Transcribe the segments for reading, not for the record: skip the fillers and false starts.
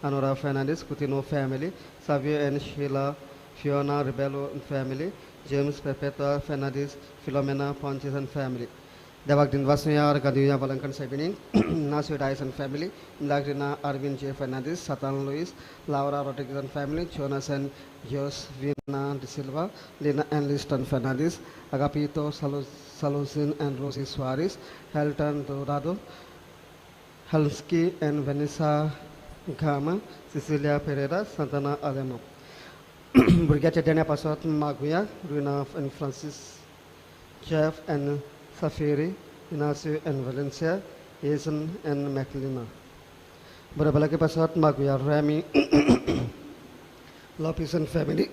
Anora Fernandez, Coutinho family, Savio and Sheila, Fiona Rebello and family, James Perpetua Fernandez, Philomena Ponches and family. Devagdin Vasnya, Gaduya Valankan Sabinin, Nasir Dyson family, Lagrina Arvin J. Fernandez, Satan Luis, Laura Rodriguez and family, Jonas and Josvina De Silva, Lina and Liston Fernandez, Agapito Salusin and Rosie Suarez, Helton Dorado, Halski and Vanessa Gama, Cecilia Pereira, Santana Ademo. Brigadier Dania Pasot Maguia, Ruina and Francis Jeff and Safiri, Inacio and Valencia, Jason and Maclina. Barabalaki Pasot Maguia, Rami, Lopez and family,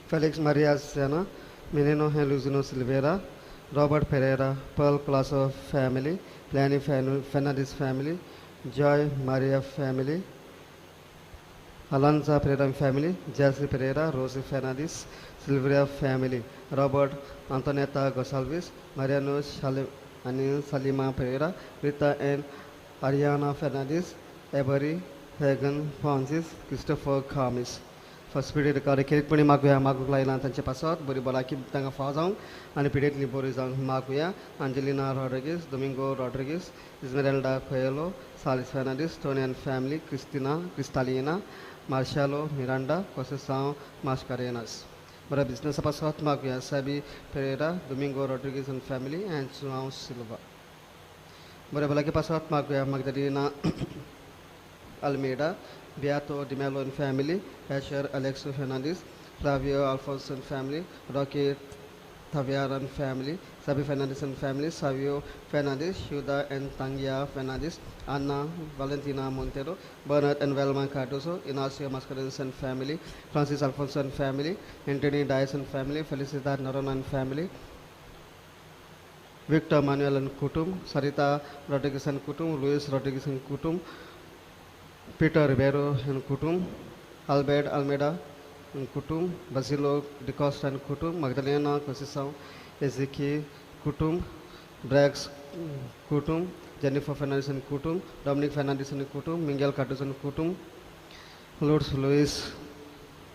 Felix Maria Sena, Menino and Luzino Silveira, Robert Pereira, Pearl Colasso family, Plani Fernandez family, Joy Maria family, Alonza Pereira family, Jesse Pereira, Rosie Fernandez, Silvia family, Robert Antoneta Gosalves, Mariano Anil Salima Pereira, Rita and Ariana Fernandez, Avery Hagen Francis, Christopher Camis. First period Kirik Puni Maguya, Magulailan Tanchapasot, Buribalaki Tanga Fazong, and immediately Borizang Maguya, Angelina Rodriguez, Domingo Rodriguez, Esmeralda Coelho, Salis Fernandez, Tony and family, Cristalina, Marcelo Miranda, Cosesão Mascarenas. But a business Pasot Maguya, Sabi Pereira, Domingo Rodriguez and family, and João Silva. But a Balaki Pasot Maguya, Magdalena Almeida, Beato Di Mello and family, Asher Alexo Fernandez, Flavio Alfonso and family, Rocky Taviar and family, Sabi Fernandez and family, Savio Fernandez, Shuda and Tangia Fernandez, Anna Valentina Montero, Bernard and Velma Cardoso, Inacio Mascarenas and family, Francis Alfonso and family, Anthony Dias and family, Felicita Naron and family, Victor Manuel and Kutum, Sarita Rodriguez and Kutum, Luis Rodriguez and Kutum, Peter Ribeiro and Kutum, Albert Almeida and Kutum, Basilo De Costa and Kutum, Magdalena Cosisão, Ezequiel Kutum, Brax Kutum, Jennifer Fernandez and Kutum, Dominic Fernandez and Kutum, Miguel Cardoso and Kutum, Lourdes Luis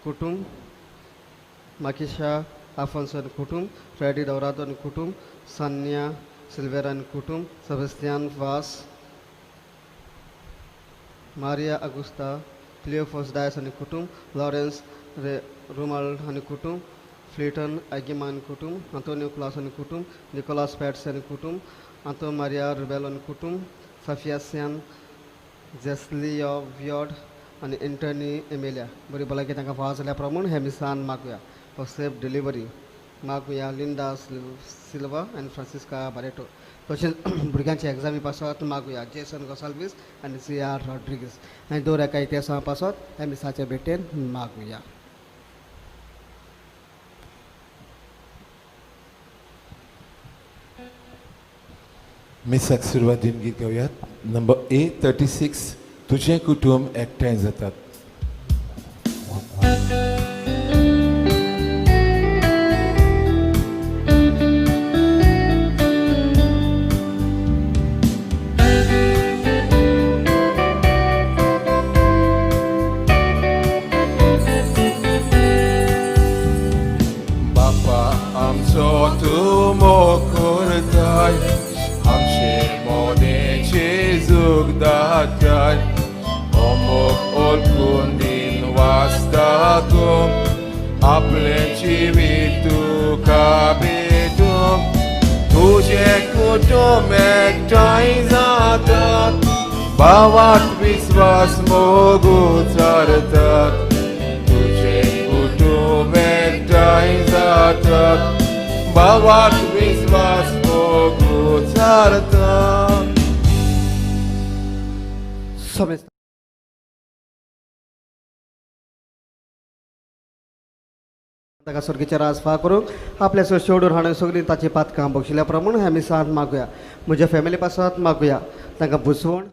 Kutum, Makisha Afonso and Kutum, Freddy Dorado and Kutum, Sanya Silvera and Kutum, Sebastian Vaz, Maria Augusta, Cleophas Dias and Kutum, Lawrence Rumal and Kutum, Fleeton Agima and Kutum, Antonio Claus and Kutum, Nicolas Pets and Kutum, Antonio Maria Rebel and Kutum, Safia Sian, Jeslia Viod, and Anthony Emilia. Buri Balaki Tanga Fazala Pramun, Hemisan Maguya, for safe delivery. Maguya, Linda Silva, and Francisca Barreto. Question Briganchi exam Pasot Maguya, Jason Gosalvis, and C.R. Rodriguez. And Dora Kaitesa Pasot, and Misacha Britain, Maguya. Miss Suruwaddin गीत गाऊयात number A36 तुझे कुटुंब एकठांय जातात. Bapa amso tu mokurtai amshe mode chizug datai omok ol kundin wastatum apleci vitu kabitum tuje kutum ektai zatat bavat viswas mogu tartat tuje kutum ektai zatat bavat viswas mogu tartat. ताका स्वर्गीचे राजफा करूंक आपल्या सोडून हाडून सगळीं ताची पातकां बक्षिल्ल्या प्रमाण आमी साथ मागुया. म्हज्या फॅमिली पासत मागुया तांकां बुसवण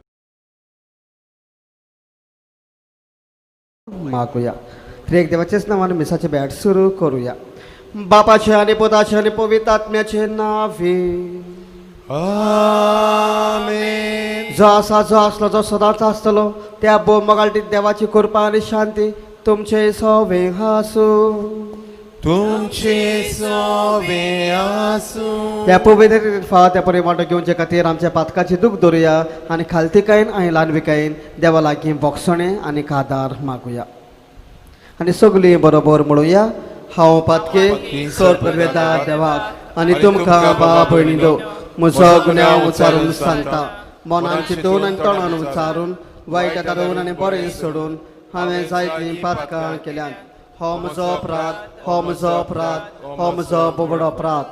मागुया. त्रिएक देवाचेच नांवान मिसाचे बॅट सुरू करूया. बापाचे आनी पुताचे आनी पवित्र आत्म्याचे नावे आमेन. जो आसा जो असलो जो सदांच आसतलो त्या बोमगाळटीत देवाची कृपा आनी शांती तुमचे सवे आसूं. तुमचे सोवे आसूं. त्या पवित्र फावो त्या परिमाण घेवचे खातीर आमच्या पातकाची दूख दवरुया आनी खालतीकायेन आनी ल्हानविकायेन देवा लागीं बोगसणे आनी आदार मागुया आनी सगळीं बरोबर म्हणुया. हांव पातके सोर परवेदार देवाक आनी तुमकां बाब भयणीनो म्हजो गुन्यांव उच्चारून सांगता. मनान चिंतून आनी तोंडान उच्चारून वायट दारून आनी बरें सोडून हांवें जायतीं पातकां केल्यात. हो म्हजो अपराध, हो म्हजो अपराध, हो म्हजो बोबडो अपराध.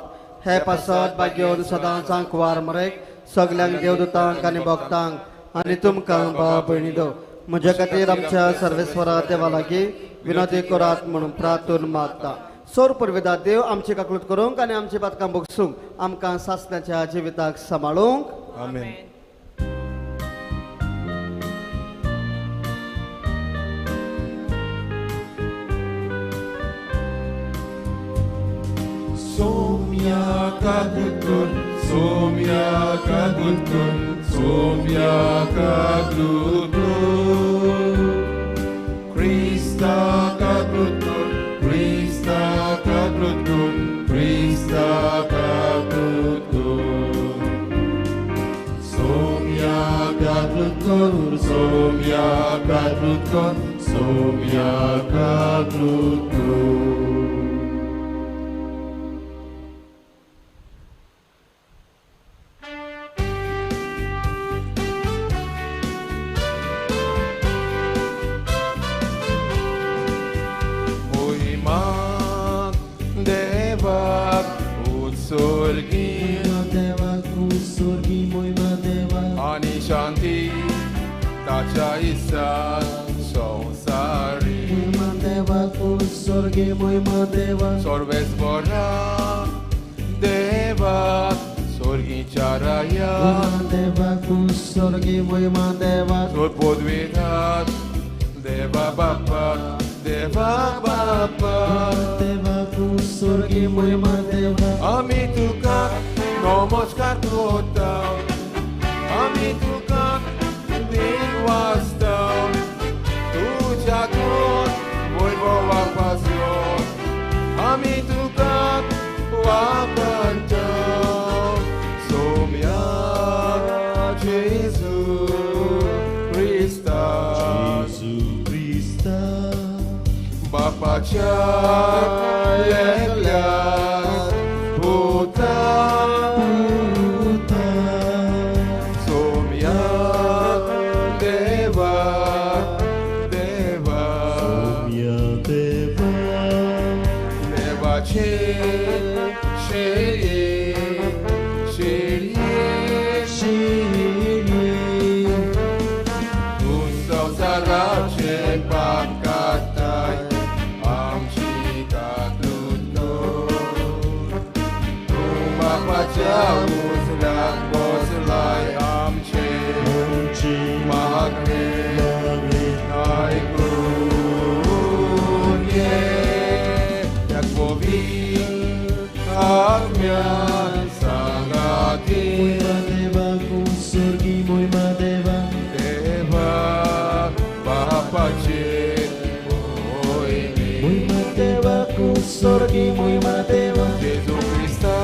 हे पासत बागेवन सदांच वार मरेक सगल्यांक देवदूतांक आनी भक्तांक आनी तुमकां बाब भयणीनो म्हजे खातीर आमच्या सर्वेस्वरा देवा लागीं विनोदी करात म्हणून प्रार्थून मागता. सोर परवेदार देव आमची काकूट करूंक आनी आमची पातकां भोगसूंक आमकां सासण्याच्या जिविताक सांबाळूंक. आमेन. Somia kaglutun, somia kaglutun, somia kaglutun. Krista kaglutun, Krista kaglutun, Krista kaglutun. Somia kaglutun, somia kaglutun, somia kaglutun. Ani Shanti Tacha Isat Sonsari Sorves Bora Deva Sorgi Charaya Sor Podvidhat Deva Bappa Deva Bappa Ami Tukak Namaskar Kotau Ami Tukak Din Wastau Tuja Kot Voivoa Pasyon Ami Tukak Wapantau Somya Jesus Krista Bapa Chayeliat Puta Somya Deva Deva Deva Shiri Unsau Sarache Pakatai Jauh dan boslai amce magre naik kunye yak bovi agmian sangati deva bapa ce Jesu Krista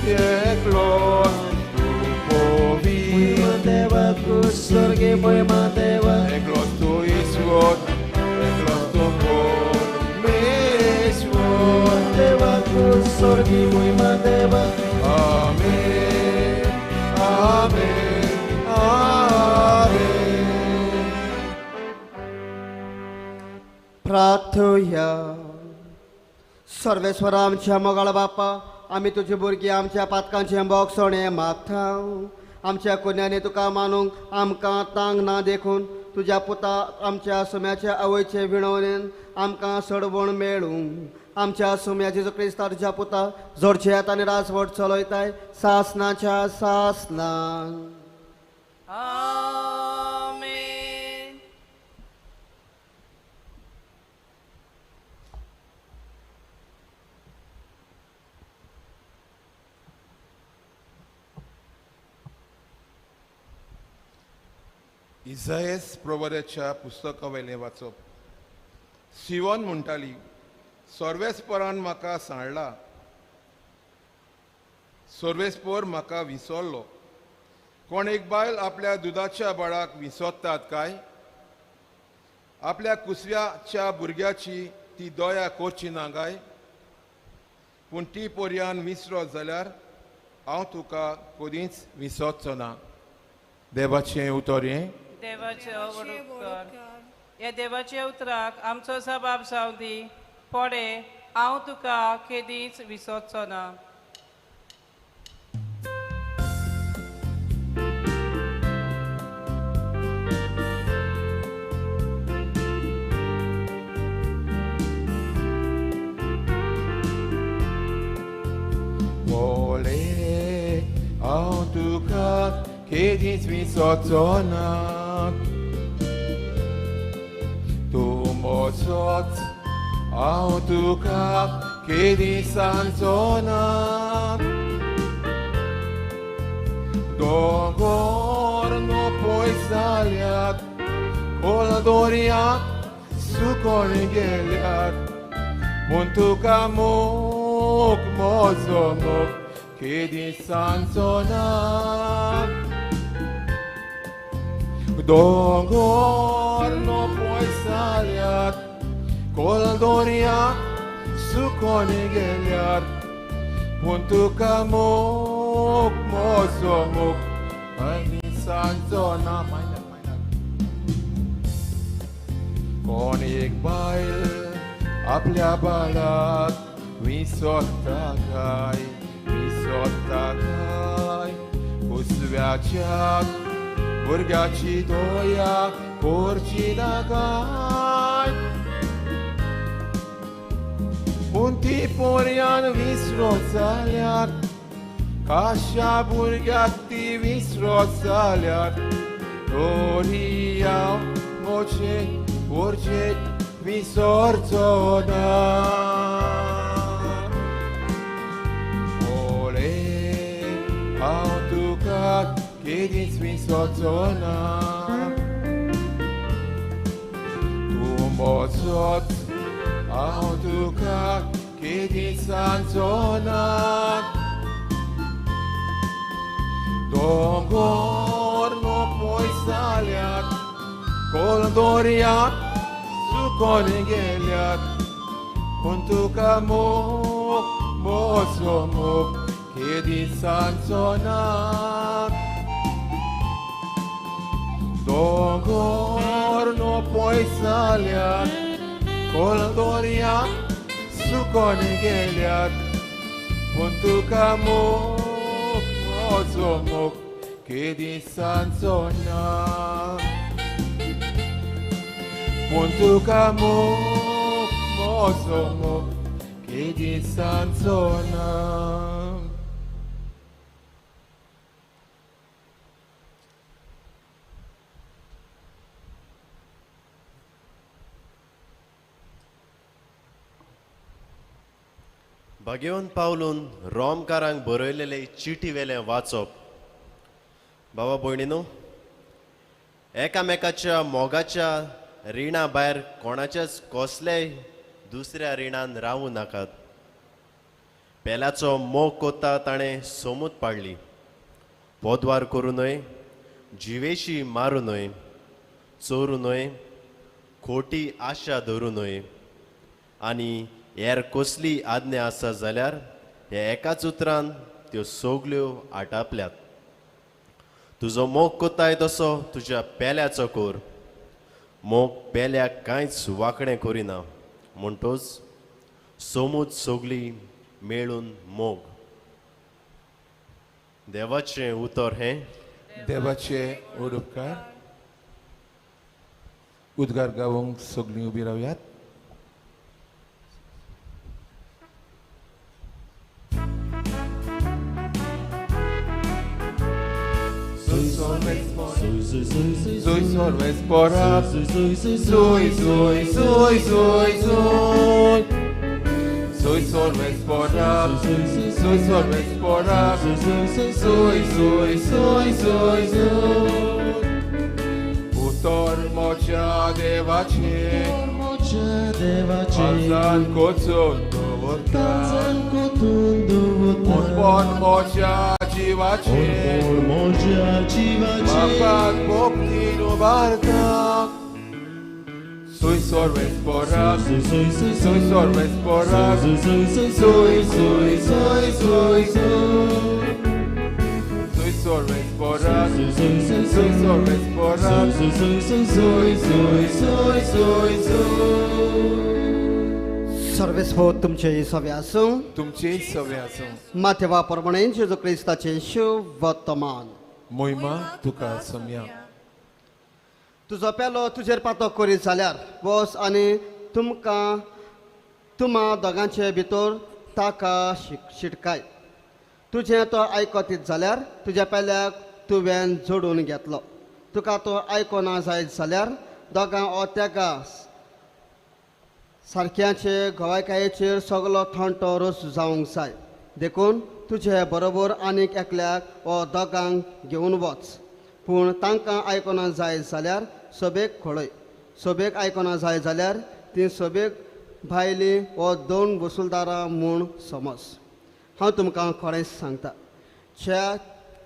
Eklos Tupovi Eklos tu Iswot Eklos tu Meswot Amen Amen Amen. प्रार्थूया. सर्वेस्वरा आमच्या मोगाळ बापा आमी तुजी भुरगीं आमच्या पातकांचें बोगसणें मागता. आमच्या कुन्यांनी तुका मानूंक आमकां तांग ना देखून तुज्या पुता आमच्या सुम्याच्या आवयचे विणवणेन आमकां सडवण मेळूंक आमच्या सुम्या जेजू क्रिस्ता तुज्या पुता जोडचेत आनी राजवट चलयताय सासनाच्या सासनान. आमेन. इजायस प्रवऱ्याच्या पुस्तका वयलें वाचप. सिवन म्हणटाली, सर्वेस्परान म्हाका सांडला, सर्वेस्पर म्हाका विसरलो. कोण एक बायल आपल्या दुदाच्या बाळाक विसरतात काय? आपल्या कुसव्याच्या भुरग्याची ती दया करची ना काय? पूण ती पर्यान विसरत जाल्यार हांव तुका कधीच विसरचो ना. देवाचें उतर हें. देवाचे उतर. ह्या देवाचे उतराक आमचो जबाब जावं दी. पडे हांव तुका केदीच विसरचो ना. Hawn tuka kedis visotsona. Tu mozot hawn tuka kedis ansona. Dogor no poisaliat, koladoriat, sukonigeliat. Muntuka mok mozomok. Kedis ansonat, dongor no poisaliat, kol doriat, sukonigeliat, puntuka mok mosomok, kedis ansonat. Konik bail आपल्या बाळाक विसरता काय? विसरता काय? कुसव्याच्या भुरग्याची दया करची ना काय? पूण ती पर्यान विसरत जाल्यार काश्या भुरग्याक ती विसरत जाल्यार तरी हांव म्हजे भुरगेक विसरचो ना. Hawn tuka kedis visotsona. Tu mozot hawn tuka kedis ansona. Dongor no poisaliat, kol doriat, sukonigeliat. Puntuka mok mosomok. Kedis ansonat, dongor no poisaliat, kol doriat, sukonigeliat, puntuka mok mozomok, kedis ansonat, puntuka mok mozomok, kedis ansonat. भाग्यवन पावलून रोमकारांक बरयलेले चिटी वेले वाचप. बाबा भयणीनो, एकामेकाच्या मोगाच्या रिणा भायर कोणाच्याच कसलेय दुसऱ्या रिणान रावूं नाकात. पेल्याचो मोग कोत्ता ताणें सोमूत पाडली. पोदवार करूं न्हय, जिवेशी मारूं न्हय, चोरूं न्हय, खोटी आशा धरूं न्हय. आनी हेर कसली आज्ञा आसा जाल्यार हे एकाच उतरान त्यो सगल्यो आटापल्यात. तुजो मोग कोत्ताय तसो तुज्या पेल्याचो कोर. मोग पेल्याक कांयच वांकडें करिना म्हणटोच सोमूत सगळी मेळून मोग. देवाचें उतर हें. देवाचे उपकार. उद्गार गावूंक सगळीं उबी रावयात. Soy sorves por up. Soy, soy, soy, soy. Soy sorves por up. Soy sorves por up. Soy, soy, soy, soy. मोच्या देवाचे मोच्या देवाचे काळजान कोचून दवरता पण मोच्या जीवाचे मोच्या जीवाचे म्हाका भोगतीन उबारता Soy sorbe esporak, soy sorbe esporak, soy sorbe esporak, soy sorbe esporak, सर्वेस्फो तुमचे सवे आसूं तुमचे सवे आसूं माथेवा प्रमाणे जेजू क्रिस्ताचे शुभ वर्तमान मोहिमा तुका सम्या तुजो पेलो तुजेर पातो करीत जाल्यार वस आनी तुमा दोगांचे भितर ताका शिटकाय तुजें तो आयकोतीत जाल्यार तुज्या पेल्याक तुवें जोडून घेतलो तुका तो आयकोना जायत जाल्यार दोगां ओ तेगा सारक्याचे गोवायकायेचेर सगलो थंडो रोस जावंक जाय देखून तुजे बरोबर आनीक एकल्याक ओ दोगांक घेवन वच पूण तांकां आयकोना जाय जाल्यार सोबेक खळय सोबेक आयकोना जाय जाल्यार ती सोबेक भायली वो दोन वसूलदारां म्हूण समज हांव तुमकां खरेंच सांगता ज्या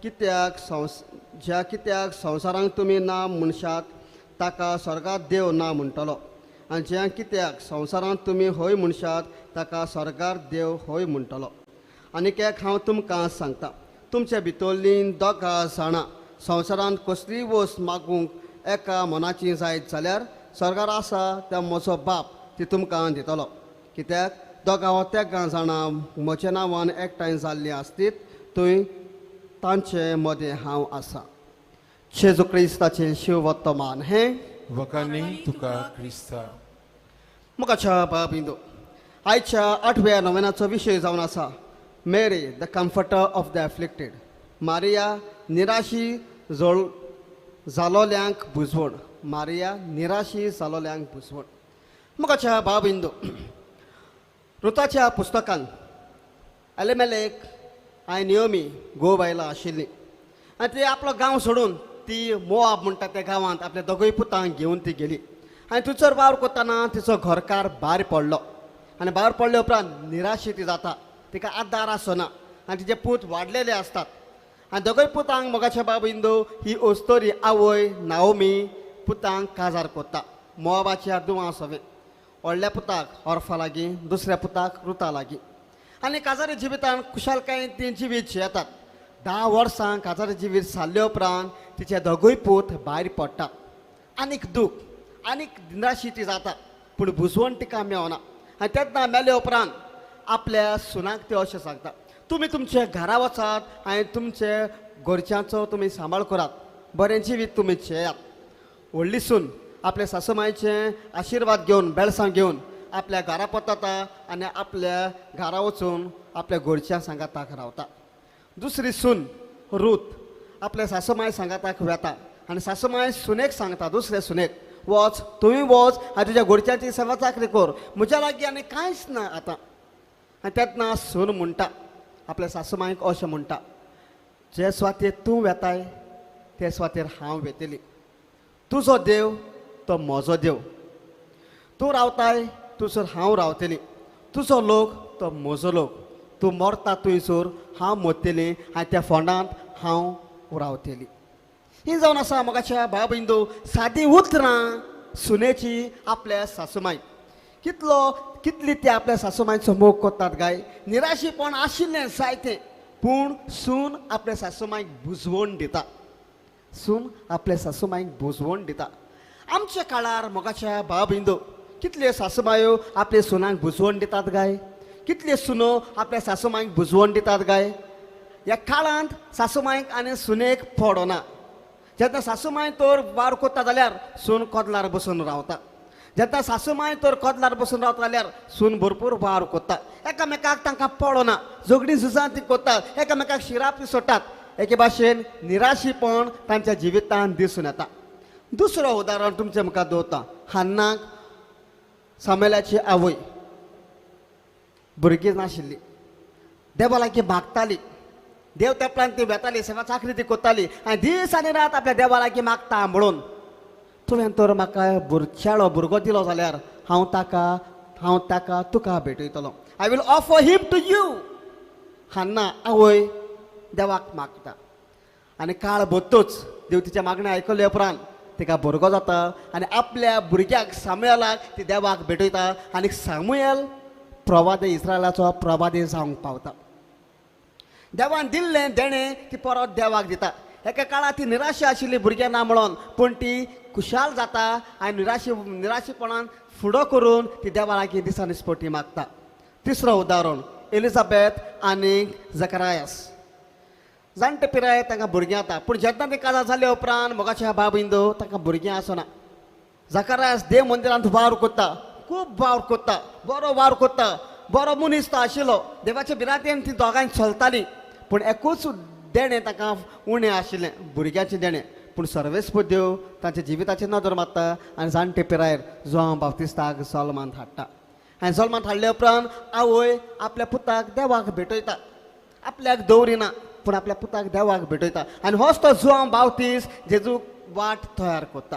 कित्याक संवसारांत तुमी ना म्हणशात ताका स्वर्गांत देव ना म्हणटलो आनी ज्या कित्याक संवसारांत तुमी हय म्हणशात ताका स्वर्गार देव हय म्हणटलो आनीक एक हांव तुमकां सांगता तुमच्या भितरलीं दोगां जाणां संवसारांत कसलीय वस्त मागूंक एका मनाची जायत जाल्यार स्वर्गार आसा त्या म्हजो बाप ती तुमकां दितलो कित्याक दोगां वा तेगा जाणां म्हज्या नांवान एकठांय जाल्लीं आसतीत थंय तांचे मदें हांव आसा जेजू क्रिस्ताचें शिव वर्तमान हें वकांनी तुका क्रिस्ता मुखाच्या बाबिंदो आयच्या 8व्या नोवेनाचो विशय जावन आसा Mary the comforter of the afflicted Maria निराशी जालोल्यांक बुजवण मारिया निराशी जालोल्यांक बुजवण मुखाच्या बाबिंदो रुताच्या पुस्तकांत एलेमेलेक आनी नियोमी घोव बायलां आशिल्लीं आनी ती आपलो गांव सोडून ती मोआब म्हणटा त्या गांवांत आपल्या दोगूय पुतांक घेवन ती गेली आनी थंयसर वावर करतना तिचो घरकार भायर पडलो आनी भायर पडले उपरांत निराशी ती जाता तिका आदार आसना आनी तिचे पूत वाडलेले आसतात आनी दोगूय पुतांक मोगाच्या बाबिंदो ही ओस्तोरी आवय नाओमी पुतांक काजार कोत्ता मोआबाच्या दुवा सवें व्हडल्या पुताक ऑर्फा लागीं दुसऱ्या पुताक रुता लागीं आनी काजारी जिवितांत खुशालकायेन ती जिवीत जियेतात 10 वर्सां काजारी जिवीत जाल्ले उपरांत तिचे दोगूय पूत भायर पडटा आनीक दूख आनीक निराशी ती जाता पूण बुजवण तिका मेळना आनी तेन्ना मेले उपरांत आपल्या सुनाक ते अशें सांगता तुमी तुमचे घरा वचात आनी तुमचे घरच्यांचो तुमी सांबाळ करात बरें जिवीत तुमी जियेयात व्हडली सून आपल्या सासूमायेचें आशिर्वाद घेवन बेळसांव घेवन आपल्या घरा पत्ता आनी आपल्या घरा वचून आपल्या घरच्यां सांगाताक रावता दुसरी सून रूत आपल्या सासूमाय सांगाताक वेता आनी सासूमाय सुनेक सांगता दुसऱ्या सुनेक वच तुवें वच आनी तुज्या घरच्यांची सेवा चाकरी कर म्हज्या लागीं आनी कांयच ना आतां आनी तेन्ना सून म्हणटा आपल्या सासूमायक अशें म्हणटा जे स्वातेर तूं वेताय ते स्वातेर हांव वेतली तुजो देव तो म्हजो देव तूं रावताय थंयसर हांव रावतली तुजो लोक तो म्हजो लोक तूं मरता थंयसर हांव मरतलें आनी त्या फोंडांत हांव रावतली ही जावन आसा मोगाच्या बाबिंदो सादी उतरां सुनेची आपल्या सासूमायक कितली ते आपल्या सासूमायचो मोग कोत्तात गाय निराशीपण आशिल्लें जायतें पूण सून आपल्या सासूमायक बुजवण दिता सून आपल्या सासूमायक बुजवण दिता आमच्या काळार मोगाच्या बाबिंदो कितल्यो सासूमायो आपल्या सुनांक बुजवण दितात गाय कितल्यो सुनो आपल्या सासूमायक बुजवण दितात गाय ह्या काळांत सासूमायक आनी सुनेक पडना जेन्ना सासूमाय तर वार कोत्ता जाल्यार सून कोदलार बसून रावता जेन्ना सासूमाय तर कोदलार बसून रावता जाल्यार सून भरपूर वार कोत्ता एकामेकाक तांकां पडना झगडीं झुजां ती कोत्तात एकामेकाक शिरापी सोडटात एके भाशेन निराशीपण तांच्या जिवितांत दिसून येता दुसरो उदाहरण तुमच्या मुखार दवरता हन्नाक सामेलाची आवय भुरगीं नाशिल्ली देवा लागीं मागताली देव तेपळान ती वेताली सेवा चाकरी ती कोत्ताली आनी दीस आनी रात आपल्या देवा लागीं मागता म्हणून तुवें तर म्हाका शाळो भुरगो दिलो जाल्यार हांव ताका तुका भेटयतलो. I will offer him to you. Hannah आवय देवाक मागता आनी काळ बत्तूच देव तिच्या मागणी आयकले उपरांत तिका भुरगो जाता आनी आपल्या भुरग्याक सामुएलाक ती देवाक भेटयता आनी सामुएल प्रवादी इस्रायलाचो प्रवादी जावंक पावता. देवान दिल्लें देणें ती परत देवाक दिता. एका काळार ती निराशी आशिल्ली भुरगें ना म्हणून पूण ती खुशाल जाता आनी निराशीपणान फुडो करून ती देवा लागीं दिसान दिसपटी मागता. तिसरो उदाहरण एलिझाबेथ आनी जकरायास. जाणटे पिराय तांकां भुरगीं जाता पूण जेन्ना ती काजार जाल्या उपरांत मोगाच्या बाबींदो तांकां भुरगीं आसना. जकरायास देव मंदिरांत वावर कोत्ता, खूब वावर कोत्ता, बरो वावर कोत्ता, बरो मनीस तो आशिल्लो. देवाच्या बिरातेन ती दोगांय चलतालीं पूण एकूच देणें ताका उणें आशिल्लें, भुरग्याचें देणें. पूण सर्वेस्प देव तांच्या जिविताचेर नदर मारता आनी जाणटे पिरायेर जोआन बाप्तिस्ताक जल्मांत हाडटा. आनी जल्मांत हाडले उपरांत आवय आपल्या पुताक देवाक भेटयता. आपल्याक दवरिना पूण आपल्या पुताक देवाक भेटयता आनी होच तो जोआन बाप्तिस्त जेजूक वाट तयार करता.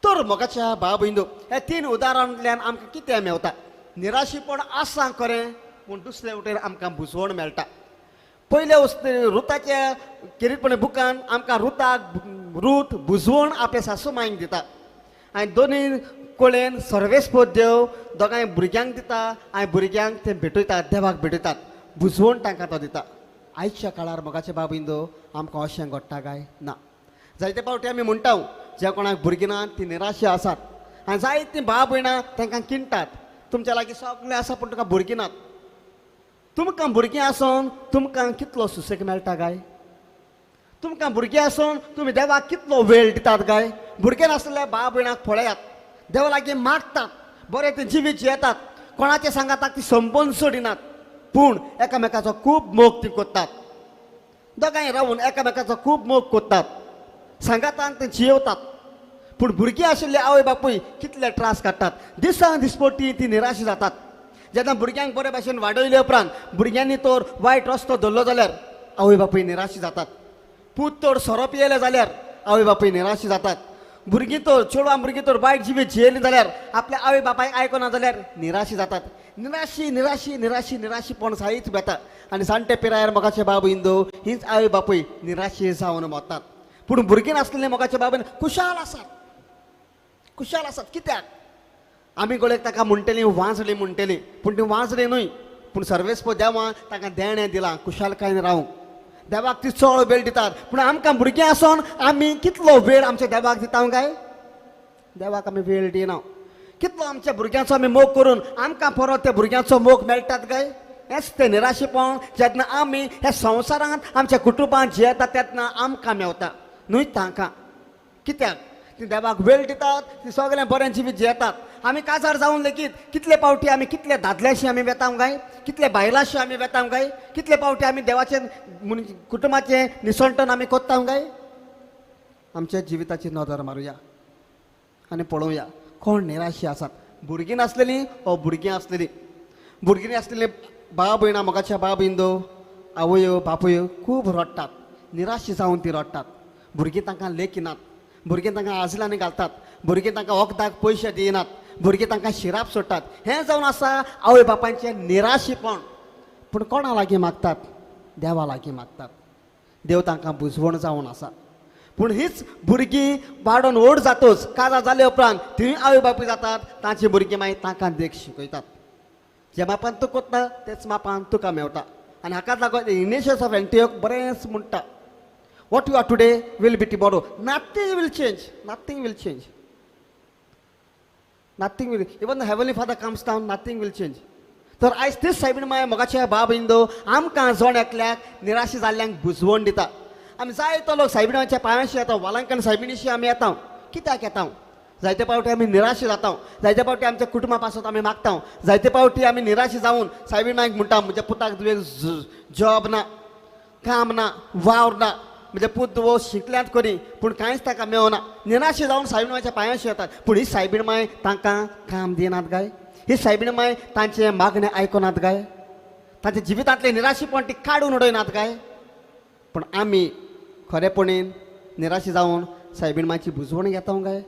तर मोगाच्या भाव भयणींनो, हे 3 उदाहरणांतल्यान आमकां कितें मेवता? निराशीपण आसा खरें पूण दुसरे वटेन आमकां बुजवण मेळटा. पयले रुताच्या किरीटपणे बुकान आमकां रूत बुजवण आपल्या सासू मांयक दिता आनी दोनूय कडेन सर्वेस्प देव दोगांय भुरग्यांक दिता आनी भुरग्यांक ते भेटयतात, देवाक भेटयतात, बुजवण तांकां तो दिता. आयच्या काळार मोगाच्या भाव भयणींनो आमकां अशें घडटा काय ना. जायते फावटी आमी म्हणटा ज्या कोणाक भुरगीं ना ती निराशी आसात आनी जायतीं भाव भयणां तांकां किणटात तुमच्या लागीं सगळें आसा पूण तुका भुरगीं नात. तुमकां भुरगीं आसून तुमकां कितलो सुसेग मेळटा काय? तुमकां भुरगीं आसून तुमी देवाक कितलो वेळ दितात काय? भुरगें नासलेल्या भाव भयणाक पळयात, देवा लागीं मागतात, बरें तें जिवीत जियेतात, कोणाचे सांगाताक ती संपोवन सोडिनात पूण एकामेकाचो खूब मोग ती कोत्तात. दोगांय रावून एकामेकाचो खूब मोग कोत्तात, सांगातान ते जियेवतात. पूण भुरगीं आशिल्ले आवय बापूय कितले त्रास काडटात. दिसान दिसपटी ती निराशी जातात. जेन्ना भुरग्यांक बरे भाशेन वाडयले उपरांत भुरग्यांनी तर वायट रस्तो धरलो जाल्यार आवय बापूय निराशी जातात. पूत तर सोरोप येयले जाल्यार आवय बापूय निराशी जातात. भुरगीं तर चेडवां भुरगीं तर वायट जिवीत जियेलीं जाल्यार आपल्या आवय बापायक आयकना जाल्यार निराशी जातात. निराशीपण जायत बेता आनी जाणटे पिरायेर मोगाचे भाव भयणींनो हीच आवय बापूय निराशी जावन वतात. पूण भुरगीं नासलेले मोगाचे भाव भयण खुशाल आसात. कित्याक? आमी गोळेक ताका म्हणटलीं वांजली म्हणटलीं पूण ती वांजली न्हय पूण सर्वेस्प देवान तांकां देणें दिलां कुशालकायेन रावंक. देवाक ती चड वेळ दितात पूण आमकां भुरगीं आसून आमी कितलो वेळ आमच्या देवाक दिता काय? देवाक आमी वेळ दिना. कितलो आमच्या भुरग्यांचो आमी मोग करून आमकां परत त्या भुरग्यांचो मोग मेळटात काय? हेच तें निराशीपण जेन्ना आमी ह्या संवसारांत आमच्या कुटुंबांत जियेतात तेन्ना आमकां मेवता न्हय तांकां. कित्याक? ती देवाक वेळ दितात, ती सगळें बरें जिवीत जियेतात. आमी काजार जावन लेगीत कितले फावटी आमी कितले दादल्याशी आमी वेतांव काय, कितले बायलाशी आमी वेतांव काय, कितले फावटी आमी देवाचे कुटुंबाचे निसंटन आमी कोत्ताव काय. आमच्या जिविताची नदर मारुया आनी पळोवया कोण निराशी आसात. भुरगीं नासलेलीं ओ भुरगीं आसलेलीं. भुरगीं आसलेलीं भाव भयणां मोगाच्या भाव भयणींनो आवयो बापूयो खूब रडटात, निराशी जावन ती रडटात. भुरगीं तांकां लेखिनात, भुरगीं तांकां आजलांनी घालतात, भुरगीं तांकां वखदाक पयशे दिनात, भुरगीं तांकां शिराप सोडटात. हें जावन आसा आवय बापायचें निराशीपण. पूण कोणा लागीं मागतात? देवा लागीं मागतात. देव तांकां बुजवण जावन आसा. पूण हीच भुरगीं वाडोवन व्हड जातोच काजार जाले उपरांत थंय आवय बापूय जातात, तांची भुरगीं मागीर तांकां देख शिकयतात. जे मापान तूं कोत्ता तेच मापान तुका मेवता. आनी हाकाच लागून इग्नेशियस ऑफ एंटियोक बरेंच म्हणटा, what you are today will be tomorrow. Nothing will change. Even the heavenly Father comes down, nothing will change. तर आयज तेच सायबीण माय मोगाच्या भाव भयणींनो आमकां जोण एकल्याक निराशी जाल्ल्यांक बुजवण दिता. आमी जायतो लोक सायबिणाच्या पांयाशी येता, वालांकन सायबिणीशी आमी येता. कित्याक येता? जायते फावटी आमी निराशी जाता, जायते फावटी आमच्या कुटुंबा पासून आमी मागता, जायते फावटी आमी निराशी जावन सायबीण मायक म्हणटा म्हज्या पुताक तुवें जॉब ना, काम ना, वावर ना, म्हणजे पूत वो शिकल्यांत करी पूण कांयच ताका मेवना. निराशी जावन सायबीण मायच्या पांयाशी येतात. पूण ही सायबीण माय तांकां काम दिनात काय? ही सायबीण माय तांचे मागणें आयकनात काय? तांच्या जिवितांतले निराशीपण ती काडून उडयनात काय? पूण आमी खरेपणीन निराशी जावन सायबीण मायची बुजवण घेता काय?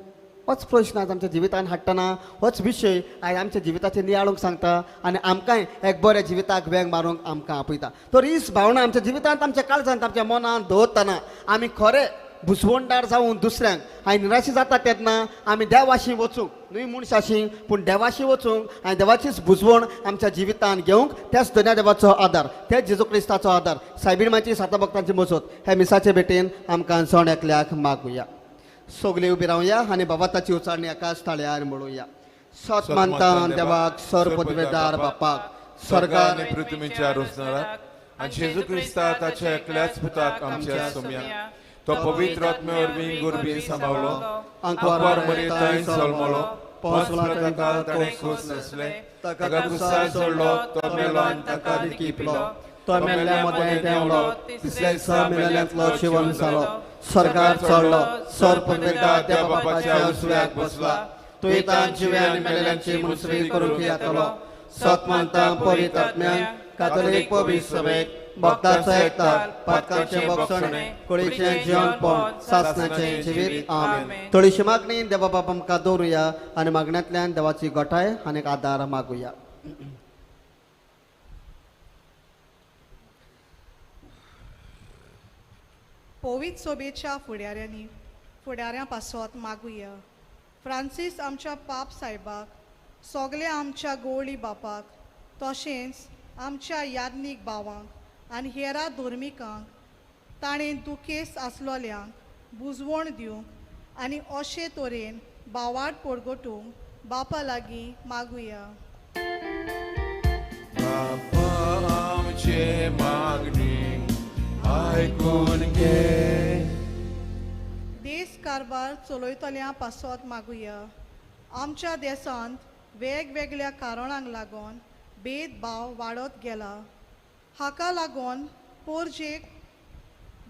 होच प्रश्न आज आमच्या जिवितान हाडटना होच विशय आयज आमच्या जिविताचे नियाळूंक सांगता आनी आमकांय एक बऱ्या जिविताक वेग मारूंक आमकां आपयता. तर हीच भावना आमच्या जिवितांत आमच्या काळजांत आमच्या मनांत दवरतना आमी खरे भुसवणदार जावन दुसऱ्यांक हांवें निराशी जाता तेन्ना आमी देवाशी वचूंक न्हय मनशाशी पूण देवाशी वचूंक आनी देवाचीच भुसवण आमच्या जिवितान घेवंक त्याच धन्या देवाचो आदार तेच जेजू क्रिस्ताचो आदार सायबीणमाची साता भक्तांची मजत हे मिसाचे भेटेन आमकां जण एकल्याक मागुया. सगळीं उबी रावया आनी बाबाताची उचारणी आकाश थाळ्यार म्हणुया. सत मानता देवाक सर पदवेदार बापाक स्वर्गान स्वर्गान आणि पृथ्वीच्या रुसणाराक आणि जेजू क्रिस्ता ताच्या एकल्याच पुताक आमच्या सोम्या तो पवित्र आत्मे वरवीं गुरबी सांबाळलो अंकवार मरिताय सोलमलो पोसला ताका ताणें खूस नसले ताका क्रुसार सोडलो तो मेलो आनी ताका किपलो तो मेल्ल्या मध्ये देंवलो तिसऱ्या दिसा मेल्ल्यांतलो जिवन जालो स्वर्गार चडलो सर पदवेदार देवा बापाच्या उजव्याक बसला तो येता जिव्या आनी मेल्ल्यांची मुसरी करूंक येतलो. सत मानता पवित्र आत्म्यान कातोलीक पवित्र सभेक भक्तांचो एकतार पातकांचे बक्षणे कुडीचें जीवन सासणाचें जिवीत आमेन. थोडीशी मागणी देवा बाप आमकां दवरुया आनी मागण्यांतल्यान देवाची गोठाय आनी आदार मागुया. पवित्र सोबेच्या फुडाऱ्यां पासत मागुया. फ्रांसीस आमच्या पाप साहेबाक सगल्या आमच्या गोवळी बापाक तशेंच आमच्या याज्ञीक भावांक आनी हेरा धर्मिकांक ताणें दुखेस आसलोल्यांक बुजवण दिवंक आनी अशे तरेन भावार्थ परगटूंक बापा लागीं मागुया. बापा आमचे मागणी आयकून घे. देश कारभार चलयतल्या पासत मागुया. आमच्या देशांत वेगवेगळ्या कारणांक लागून भेदभाव वाडत गेला. हाका लागून पोरजेक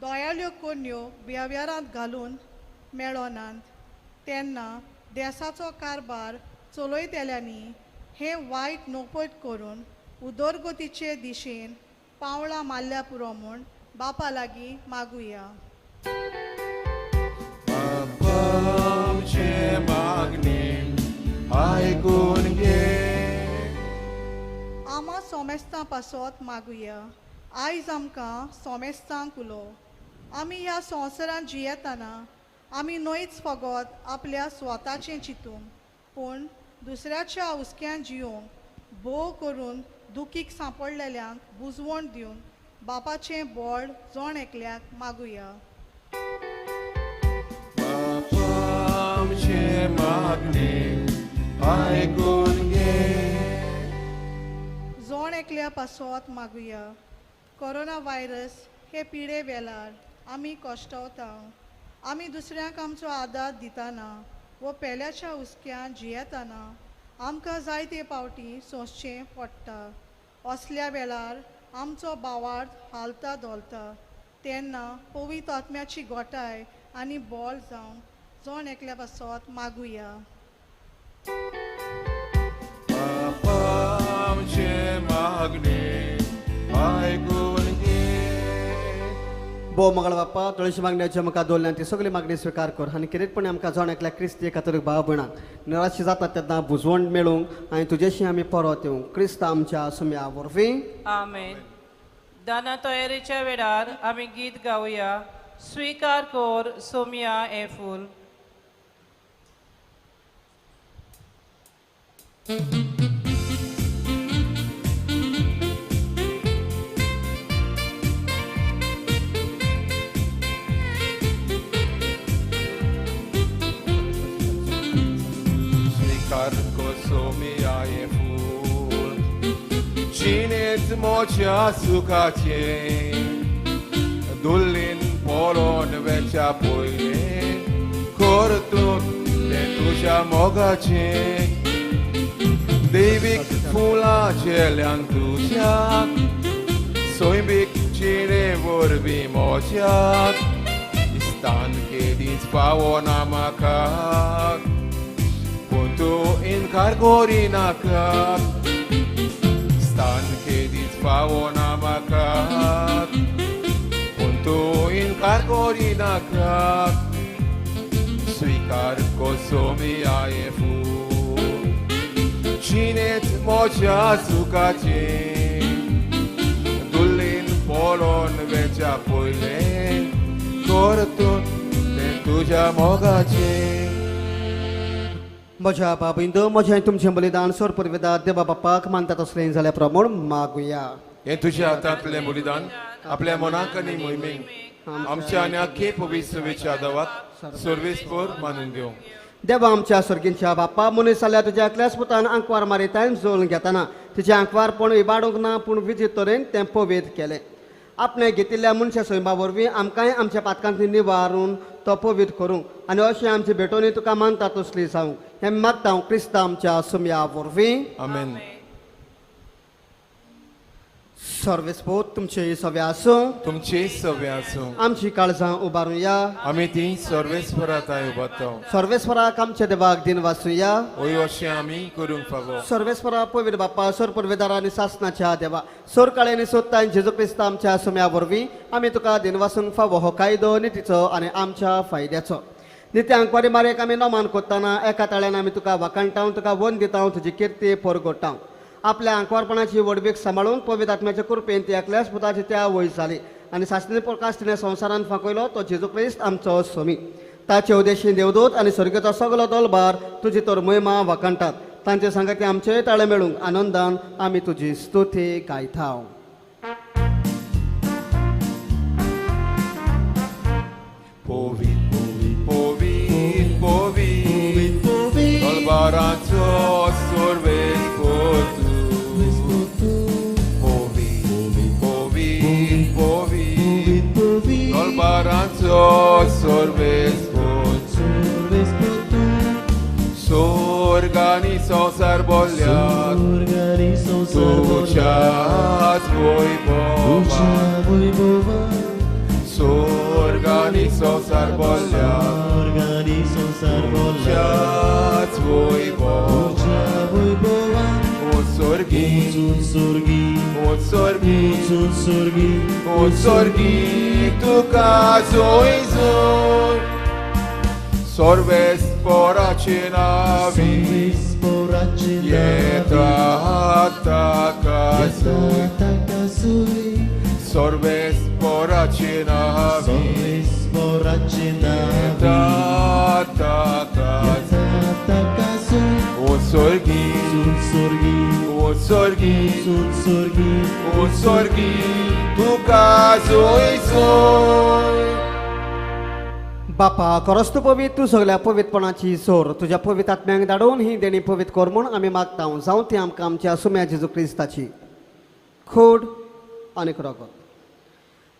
दोयाल्यो कन्यो व्यवहारांत घालून मेळनात तेन्ना देशाचो कारभार चलयतल्यांनी हें वायट नोपट करून उदरगतीचे दिशेन पावलां मारल्या पुरो म्हूण बापा लागीं मागुया. बापा आमचे मागणी आयकून घे. आमा सोमेस्तां पासत मागुया. आयज आमकां सोमेस्तांक उलो. आमी ह्या संवसारांत जियेतना आमी न्हयच फकत आपल्या स्वताचें चिंतूंक पूण दुसऱ्याच्या हुस्क्यान जियोंक भोव करून दुखीक सांपडलेल्यांक बुजवण दिवंक बापाचें बळ जण एकल्याक मागुया. बापा आमचे मागणी आयकून घे. जण एकल्या पासत मागुया. कोरोना व्हायरस हे पिडे वेळार आमी कश्टावता. आमी दुसऱ्यांक आमचो आदार दितना वो पेल्याच्या हुस्क्यान जियेतना आमकां जायते फावटी सोंसचें पडटा. असल्या वेळार आमचो भावार्थ हालता दोलता तेन्ना पवित्र आत्म्याची गोठाय आनी बळ जावन जण एकल्या पासत मागुया. बापा आमचे मागणी आयकून घे. भोव मंगळ बाप्पा तुळशी मागण्याची आमकां दोल्ल्यान ती सगळी मागणी स्विकार कर आनी कितेंपणी आमकां जण एकल्या क्रिस्ती कातोलीक भाव भयणांक निराशी जाता तेन्ना बुजवण मेळूंक आनी तुजेशी आमी परत येवंक क्रिस्त आमच्या सुम्या वरवीं आमेन. दाना तयारेच्या वेळार आमी गीत गावया. स्वीकार कर सोम्या हे फूल. स्वीकार कर सोम्या हे फूल. जिणेंत मोच्या सुखाचे दुल्लीन पळोवन वेच्या पयले करतून ते तुज्या मोगाचे दैवीक फुलांचे ल्यांक तुज्याक सोयबीक जिणे वरवीं मोज्याक इस्तान केदींच पावना म्हाका पूण तूं इन्कार करिनाका. इस्तान केदींच पावना म्हाका पूण तूं इन्कार करिनाका. स्वीकार Karkosomi ajefu Cinet mocia sukaci Dullin polon vecia poile Kortun te tuja mogaci म्हज्या बाबींदो म्हजें तुमचें बलिदान सोरपुरवेदा देवा बापाक मानतात असलें जाल्या प्रमाण मागुया हे तुझ्या हातांतलें बलिदान आपल्या मनाक आनी मोहिमेक आमच्या आनी आख्खे पवित्र सभेच्या आदावाक सर्वेस्पर मानून घेवं देवा आमच्या सर्गींच्या बाप्पा मनीस जाल्या तुज्या एकल्याच पुतान आंकवार मारितान जोडून घेताना तुजें आंकवारपण इबाडूंक ना पूण विजीत तरेन तें पवित्र केलें आपणे घेतिल्ल्या मनशा सैमा वरवीं आमकांय आमच्या पातकांतली निवारून तो पवित्र करूंक आनी अशें आमची भेटोवणी तुका मानता तसली जावंक हें मागता क्रिस्ता आमच्या सुमया वरवीं आमेन सर्वेस्पोत तुमचे सवे आसूं तुमचे सवे आसूं आमची काळजां उबारुया आमी ती सर्वेस्पराताय उबारताव सर्वेस्वराक आमच्या देवाक दिन वाचुया ओय अशें आमी करूंक फावो सर्वेस्वरा पवित्र बाप्पा सोर परवेदारा आनी सासनाच्या देवा सोर काळे आनी सोदता जेजू क्रिस्त आमच्या सुम्या वरवीं आमी तुका दिन वाचूंक फावो हो कायदो नितीचो आनी आमच्या फायद्याचो नित्य आंकवारी मारेक आमी नोमान कोत्ताना एका ताळ्यान आमी तुका वाकाणटाव तुका वन दिता तुजी किर्ती परगोडटाव आपल्या आंकवारपणाची वडवीक सांबाळून पवित्र आत्म्याच्या कृपेन ती एकल्याच पुताची त्या वय जाली आनी सासणी प्रकाश तिणें संवसारान फांकयलो तो जेजू क्रिस्त आमचो सोमी ताचे उदेशी देवदूत आनी स्वर्गाचो सगलो दलबार तुजी तर महिमा वाकाणटात तांचे सांगाती आमचे ताळे मेळूंक आनंदान आमी तुजी स्तुती गायताव Povit, povit, povit, povit, Dolbaranțo sorvesc potu. Povit, povit, povit, Dolbaranțo sorvesc potu. Sorgani s-au sărboliat, tu ce-ați voi bova. Sorgani s-au sărboliat, ce-ați voi bova. Un sorghi, un sorghi, tu ca zoi zoi. Sorvesc porace navi, e tata ca zoi. Sorvesc porace navi, e tata ca zoi. Un sorghi, un sorghi, tu ca zoi zoi. बापा खरोच तूं पवित्र तूं सगळ्या पवित्रपणाची सोर तुज्या पवित्र आत्म्यांक धाडून ही देणी पवित्र कर म्हूण आमी मागता जावं ती आमकां आमच्या सुम्या जेजू क्रिस्ताची खोड आनी रगत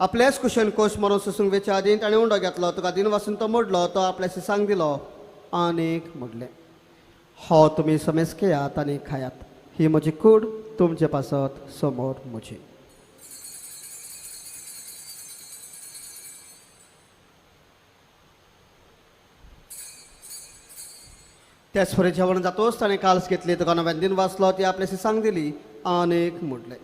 आपल्याच कुशन कोश मरून सुसूंक वेच्या आदीं ताणें उंडो घेतलो तुका दिन वाचून तो मोडलो तो आपल्याशी सांग दिलो आनीक मोडले हो तुमी समेज घेयात आनी खायात ही म्हजी कूड तुमचे पासत समोर म्हजी त्याच फुडें जेवण जातोच ताणें काल्स घेतली तुका नव्यान दिन वाचलो ती आपल्याशी सांग दिली आनीक मोडले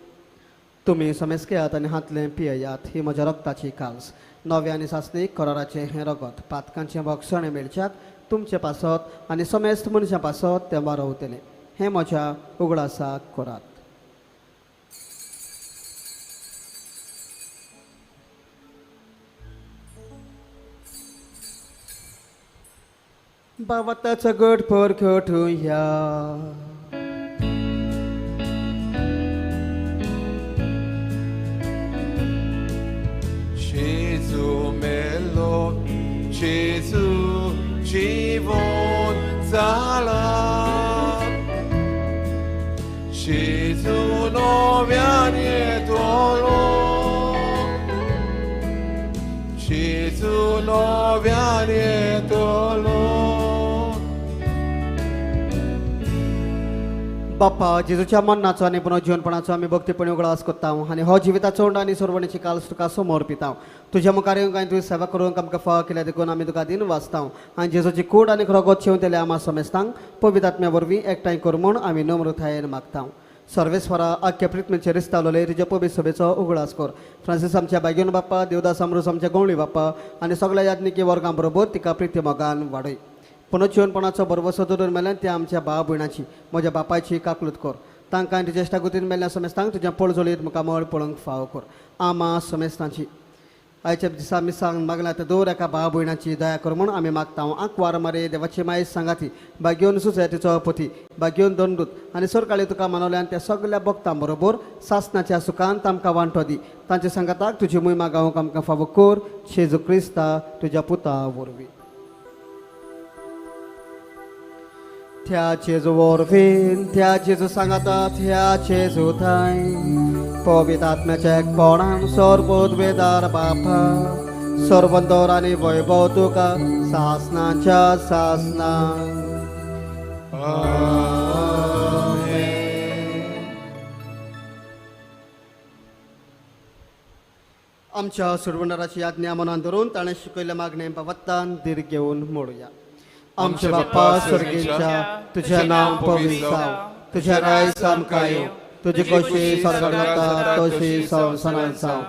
तुमी समेज घेयात आनी हातलें पियेयात ही म्हज्या रक्ताची काल्स नवे आनी सासणीक कराराचें हें रगत पातकांचें भक्षण मेळच्याक तुमचे पासत आनी समेस्त मनशां पासत तें वारवतलें हें म्हज्या उगडासाक करात बावताचो गट पर घटुया Gesù melo, Gesù żywot zala. Gesù nowianie tolo. Gesù nowianie tolo. बाप्पा जेजूच्या मरणाचो आनी पुनर्जीवनपणाचो आमी भक्तीपणी उगडास कोत्ता आनी हो जिविताचो उंड आनी सोरवणीची काल तुका समोर पिता तुज्या मुखार येवंक आनी तुजी सेवा करूंक आमकां फळ केल्या देखून आमी तुका दिन वाचता आनी जेजूची कूड आनी रगत शेवन तेले आमा समेस्तांक पवित्र आत्म्या वरवीं एकठांय कर म्हूण आमी नम्रतायेन मागता सर्वेस्वरा आख्या प्रित्मेचे रिस्तावलेले तुज्या पवित्र सभेचो उगडास कर फ्रांसीस आमच्या बागेवन बाप्पा देवदास अमरूस आमच्या गवळी बाप्पा आनी सगळ्या याज्ञिकी वर्गां बरोबर तिका प्रिती मोगान वाडय पुनश्चेवणपणाचो बरवसो धरून मेल्यान त्या आमच्या भाव भयणाची म्हज्या बापायची काकलूत कर तांकां आनी तुज्या इश्टागतीन मेल्ल्या समेस्तांक तुज्या पळजोळीत मुखार मळ पळोवंक फाव कर आमा समेस्तांची आयच्या दिसा आमी सांग मागला ते दर एका भाव भयणाची दया कर म्हूण आमी मागता आंकवार मारे देवाची माय सांगाती भाग्योन सुसेतीचो पती भाग्योन दंडूत आनी सरकाळी तुका मानवल्यान त्या सगळ्या भक्तां बरोबर सासणाच्या सुखांत आमकां वांटो दी तांच्या संगताक तुजी मोहिमा गावूंक आमकां फावो कर जेजू क्रिस्ता तुज्या पुता वरवीं त्या जेजू वरवीं त्या जेजू सांगाता त्या जेजू थंय पवित्र आत्म्याच्या एकपणान सर्वोद्वेदार बापा सर्वंदर आनी वैभव तुका सासनाच्या सासना आमच्या सुरवंदराची आज्ञा मनान धरून ताणें शिकयल्या मागणे वत्तान दीर घेवन मोडुया आमचे बाप्पा स्वर्गीच्या तुझे नाव पवित्र जावं तुझे राय सामका येवं तुझी कशी स्वर्गात वता तशी संवसारांत जावं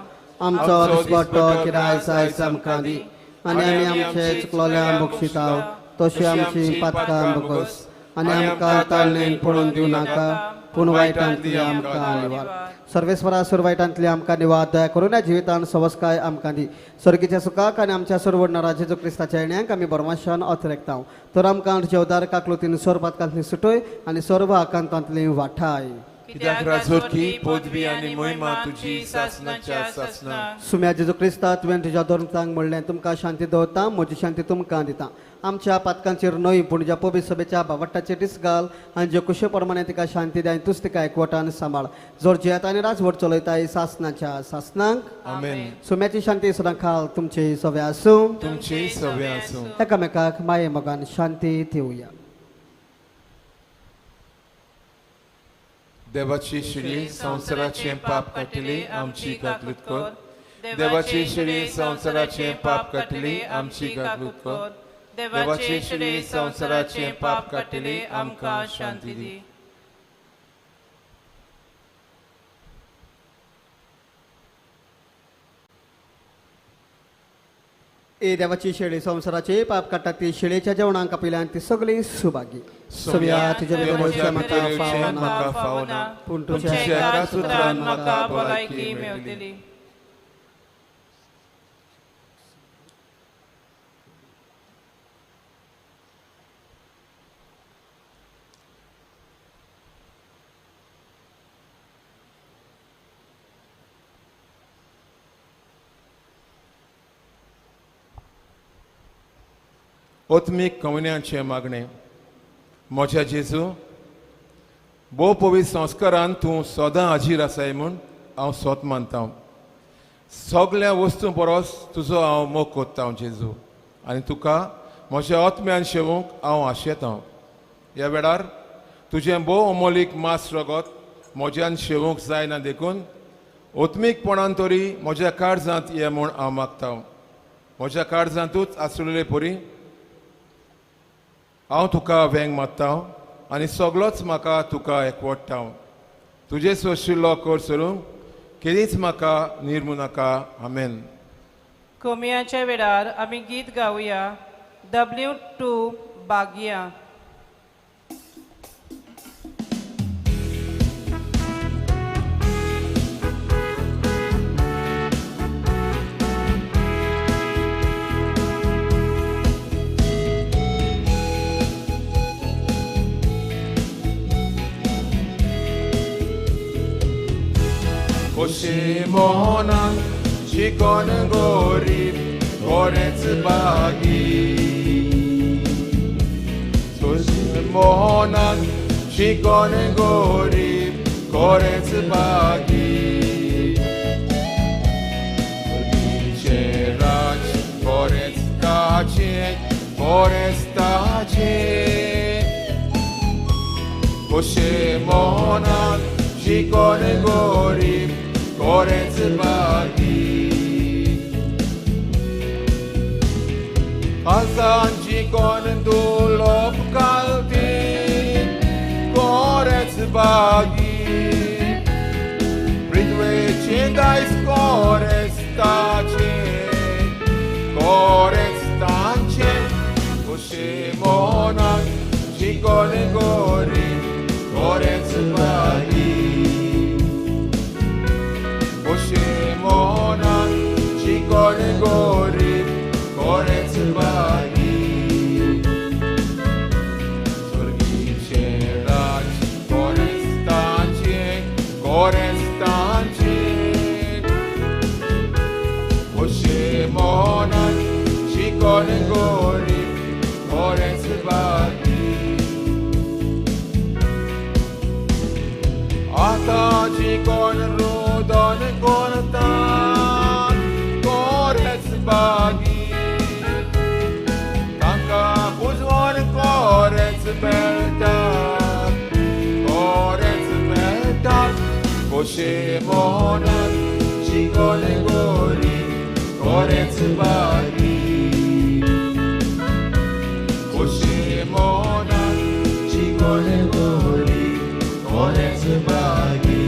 आमचो दिसपट्टो किराय जाय आमकां दी आनी आमी आमचे चुकलोल्यांक बक्षिताव तशी आमची पातकां बगस आनी आमकां ताळणेन पडून दिवं नाका पूण वायटांतली आमकां निवार सर्वेस्वरा सुरवायटांतली आमकां निवार दया करून ह्या जिवितान सवस्काय आमकां दी सर्गीच्या सुखाक आनी आमच्या सर्वडणारा जेजू क्रिस्ताच्या येण्याक आमी बरमाशान ऑथरेकताव तर आमकां जेवदार काकलुतीन सोरपातकांतली सुटय आनी सर्व आकांतांतली वाठाय कित्याक राजोरकी पदवी आनी मोहिमा तुजी सासनाच्या सासना सुम्या जेजू क्रिस्ता तुवें तुज्या धर्मतांक म्हणलें तुमकां शांती दवरता म्हजी शांती तुमकां दिता आमच्या पातकांचेर न्हय पूण ज्या पवित्र सभेच्या बावटाचेर दीस घाल आनी जे कुशे प्रमाणे तिका शांती दी तूच तिका एकवटान सांबाळ जोर जियेत आनी राजवट चलयताय सासनाच्या सासनांक आमेन सुम्याची शांती सदां खाल तुमची सव्या आसूं तुमची सव्य आसूं एकामेकाक माये मोगान शांती दिवया देवाची शिडी संवसाराचे पाप काटिली आमची काकलूत कर देवाची शिडी संवसाराचे पाप काटिली आमची काकलूत कर देवाची शिडी संवसाराचे पाप काटिली आमकां शांती दी ए देवाची शेळी संवसाराचे पाप काडटा ती शेळेच्या जेवणाक आपयल्यान ती सगळी सुभागी सव्या तुज्या भितर म्हाका फावना पूण तुझ्या तुज्या एका सुत्रान म्हाका भलायकी मेळटली ओत्मीक कवन्याचे मागणे म्हज्या जेजू भोव पवित्र संस्कारान तूं सदां हाजीर आसाय म्हूण हांव सोत मानता सगळ्या वस्तू परस तुजो हांव मोग कोत्ता जेजू आनी तुका म्हज्या आत्म्यान शेवूंक हांव आशेतां ह्या वेळार तुजें भोव अमोलीक मास रगत म्हज्यान शेवूंक जायना देखून ओत्मीकपणान तरी म्हज्या काळजांत ये म्हूण हांव मागता म्हज्या काळजांतूच आसलेले परी हांव तुका वेंग मारता आनी सगळोच म्हाका तुका एकवटता तुजे सोशिल्लो कोर सरूंक केदीच म्हाका निर्मू नाका आमेन कोमयाच्या वेळार आमी गीत गावया W2 बागया Shimonan, Shikon Gorib, Goretz Bagi. So Shimonan, Shikon Gorib, Goretz Bagi. Cherach, Goretz Tache, Goretz Tache. Shimonan, Shikon Gorib, Goretz Bagi. Kazan Shikon Dulop Kalti, Goretz Bagi. Bridwe Chindais Goretz Tache, Goretz Tache, Ushimo शिकोन गोरी कोरेच बागी Monan शिकोन गोरी कोरेच बागी स्वर्गीचे राज कोरेस्तांचे Monan शिकोन गोरी कोरेच बागी आता शिकोन रुदन कोणतात कोरेच बागी तांका उजवण कोरेच मेळटात कोशे मोहनात शिकोन गोरी कोरेच बागी कोशे मोहनात शिकोन गोरी कोरेच बागी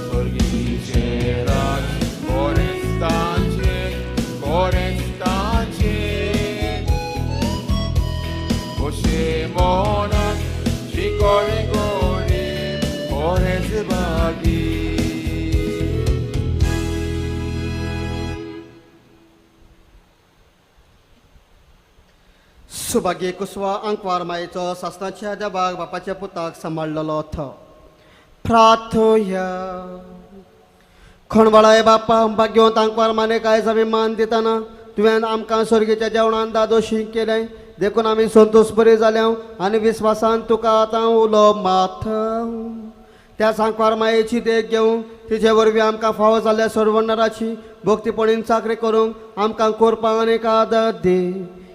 स्वर्गीचे राज कोरेस्तांचे कोशे मोहनात शिकोन गोरी कोरेच बागी सुभागी कुसवा अंकवार मायेचो सासणाच्या देवाक बापाच्या पुताक सांबाळलेलो थो प्रार्थोया खणबळाय बापा भाग्यवंत अंकवार माने काय आमी मान दिताना तुवें आमकां स्वर्गीच्या जेवणान दादोशी केलें देखून आमी संतोश बरी जाल्या आनी विस्वासान तुका आतां उलो माथ त्या सांकवार मायेची देख घेवं तिचे वरवीं आमकां फावो जाल्ल्या सर्वनराची भक्तीपणीन चाकरी करूंक आमकां कोरपाक आनीक आदर दे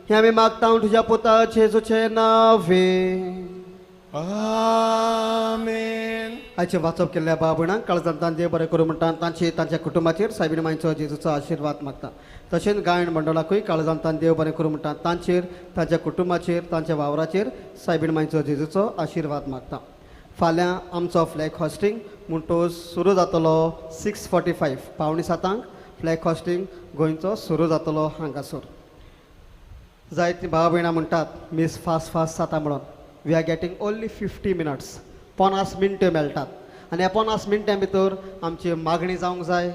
हे आमी मागता तुज्या पुता जेजूचे नांवे आमेन आयचे वाचप केल्ल्या बाबणांक काळजांतान देव बरें करूं म्हणटा तांच्या कुटुंबाचेर सायबीण मांयचो जेजूचो आशिर्वाद मागता तशेंच गायन मंडळाकूय काळजांतान देव बरें करूं म्हणटा तांच्या कुटुंबाचेर तांच्या वावराचेर सायबीण मांयचो जेजूचो आशिर्वाद मागता फाल्यां आमचो फ्लॅग हॉस्टिंग म्हणटो सुरू जातलो 6:45 पावणे 7 फ्लॅग हॉस्टिंग गोंयचो सुरू जातलो हांगासर जायतीं भाव भयणां म्हणटात मीस फास्ट जाता म्हणून we are getting only 50 minutes 50 मिनटां मेळटात आनी ह्या 50 मिनटां भितर आमची मागणी जावंक जाय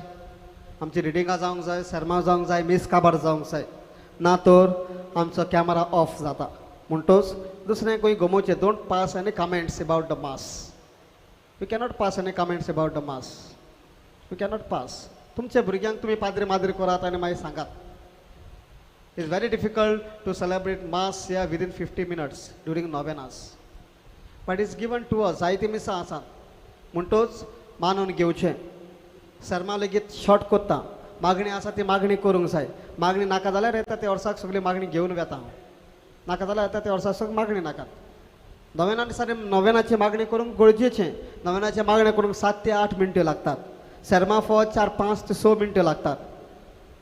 आमची रिडिंगां जावंक जाय सर्मां जावंक जाय मीस काबार जावंक जाय ना तर आमचो कॅमेरा ऑफ जाता म्हणटोच दुसरें खंय गमोवचें don't pass any comments about the mass you cannot pass any comments about the mass you cannot pass तुमच्या भुरग्यांक तुमी पाद्री माद्री करात आनी मागीर सांगात It's very difficult to celebrate Mass here within 50 minutes during novenas. But it's given to us. जायती मिसां आसात म्हणटोच मानून घेवचें सर्मा लेगीत शॉर्ट कोत्ता मागणी आसा ती मागणी करूंक जाय मागणी नाका जाल्यार येता ते वर्साक सगळी मागणी घेवन वेता नाका जाल्यार येता ते वर्साक सगळी मागणी नाकात नोवेनानी सारी नोवेनाची मागणी करूंक गरजेचें नोवेनाची मागणी करूंक 7 ते 8 मिनटां लागतात सर्मा फॉर 4, 5 ते 6 मिनटां लागतात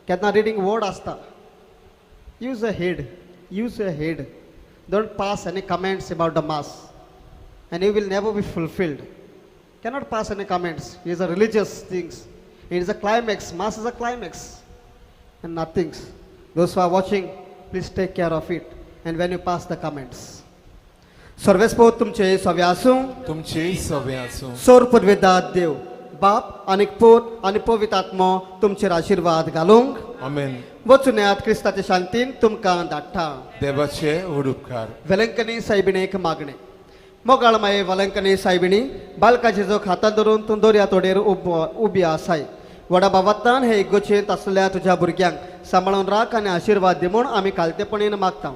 केन्ना रिडींग वर्ड आसता Use a head. Don't pass any comments about the Mass. And you will never be fulfilled. Cannot pass any comments. It is a religious things. It is a climax. Mass is a climax. And nothing. Those who are watching, please take care of it. And when you pass the comments. सर्वेस्पोत तुमचे सवे आसूं तुमचे सवे आसूं सोर पदवेदार देव बाप आनीक पूत आनी पवित्र आत्मो तुमचेर आशिर्वाद घालूंक आमेन वचून येयात क्रिस्ताच्या शांतीन तुमकां धाडटा देवाचे उडुपकार वेलंकनी सायबिणेक मागणे मोगाळ माये वेलंकनी सायबिणी बालकाचे जो खाता धरून तूं दर्या तोडेर उबी आसाय वडा बाबातान हे इगोचेंत आसलेल्या तुज्या भुरग्यांक सांबाळून राख आनी आशिर्वाद दी म्हूण आमी कालतेपणीन मागता